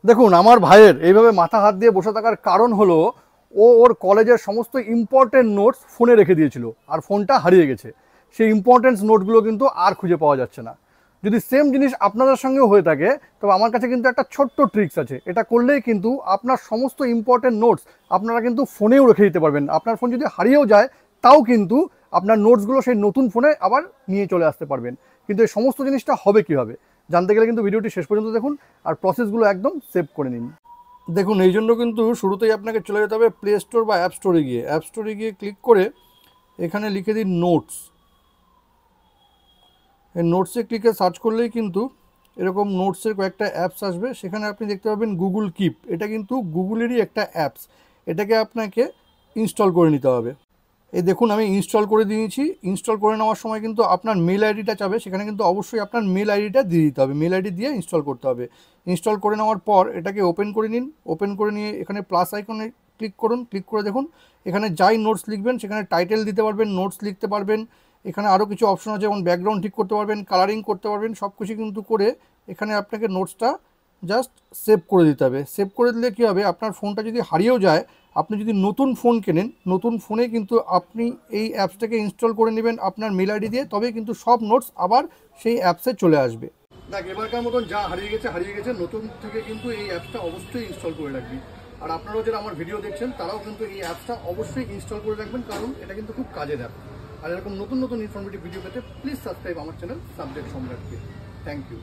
দেখুন, আমার ভাইয়ের এইভাবে মাথা হাত দিয়ে বসে থাকার কারণ হলো ও ওর কলেজের সমস্ত ইম্পর্টেন্ট নোটস ফোনে রেখে দিয়েছিল আর ফোনটা হারিয়ে গেছে। সেই ইম্পর্টেন্ট নোটগুলো কিন্তু আর খুঁজে পাওয়া যাচ্ছে না। যদি সেম জিনিস আপনাদের সঙ্গেও হয়ে থাকে, তবে আমার কাছে কিন্তু একটা ছোট্ট ট্রিক্স আছে। এটা করলেই কিন্তু আপনার সমস্ত ইম্পর্টেন্ট নোটস আপনারা কিন্তু ফোনেও রেখে দিতে পারবেন। আপনার ফোন যদি হারিয়েও যায়, তাও কিন্তু আপনার নোটসগুলো সেই নতুন ফোনে আবার নিয়ে চলে আসতে পারবেন। কিন্তু এই সমস্ত জিনিসটা হবে কীভাবে জানতে গেলে কিন্তু ভিডিওটি শেষ পর্যন্ত দেখুন আর প্রসেসগুলো একদম সেভ করে নিন। দেখুন, এই জন্য কিন্তু শুরুতেই আপনাকে চলে যেতে হবে প্লে স্টোর বা অ্যাপ স্টোরে গিয়ে। অ্যাপ স্টোরে গিয়ে ক্লিক করে এখানে লিখে দিন নোটস। এই নোটসে ক্লিকে সার্চ করলেই কিন্তু এরকম নোটসের কয়েকটা অ্যাপস আসবে। সেখানে আপনি দেখতে পাবেন গুগল কিপ। এটা কিন্তু গুগলেরই একটা অ্যাপস। এটাকে আপনাকে ইনস্টল করে নিতে হবে। এই দেখুন, আমি ইনস্টল করে দিয়েছি। ইনস্টল করে নেওয়ার সময় কিন্তু আপনার মেল আইডিটা চাবে, সেখানে কিন্তু অবশ্যই আপনার মেল আইডিটা দিয়ে দিতে হবে। মেল আইডি দিয়ে ইনস্টল করতে হবে। ইনস্টল করে নেওয়ার পর এটাকে ওপেন করে নিন। ওপেন করে নিয়ে এখানে প্লাস আইকনে ক্লিক করুন। ক্লিক করে দেখুন এখানে যাই নোটস লিখবেন সেখানে টাইটেল দিতে পারবেন, নোটস লিখতে পারবেন। এখানে আরও কিছু অপশন আছে, যেমন ব্যাকগ্রাউন্ড ঠিক করতে পারবেন, কালারিং করতে পারবেন। সব কিছু কিন্তু করে এখানে আপনাকে নোটসটা জাস্ট সেভ করে দিতে হবে। সেভ করে দিলে কী হবে, আপনার ফোনটা যদি হারিয়েও যায়, আপনি যদি নতুন ফোন কেনেন, নতুন ফোনে কিন্তু আপনি এই অ্যাপসটাকে ইনস্টল করে নেবেন আপনার মেল আইডি দিয়ে, তবে কিন্তু সব নোটস আবার সেই অ্যাপসে চলে আসবে। দেখ, এবারকার মতন যা হারিয়ে গেছে, নতুন থেকে কিন্তু এই অ্যাপসটা অবশ্যই ইনস্টল করে রাখবি। আর আপনারাও যারা আমার ভিডিও দেখছেন তারাও কিন্তু এই অ্যাপসটা অবশ্যই ইনস্টল করে রাখবেন, কারণ এটা কিন্তু খুব কাজের অ্যাপ। আর এরকম নতুন নতুন ইনফরমেটিভ ভিডিও পেতে প্লিজ সাবস্ক্রাইব আমার চ্যানেল সাবজেক্ট সম্রাটকে। Thank you.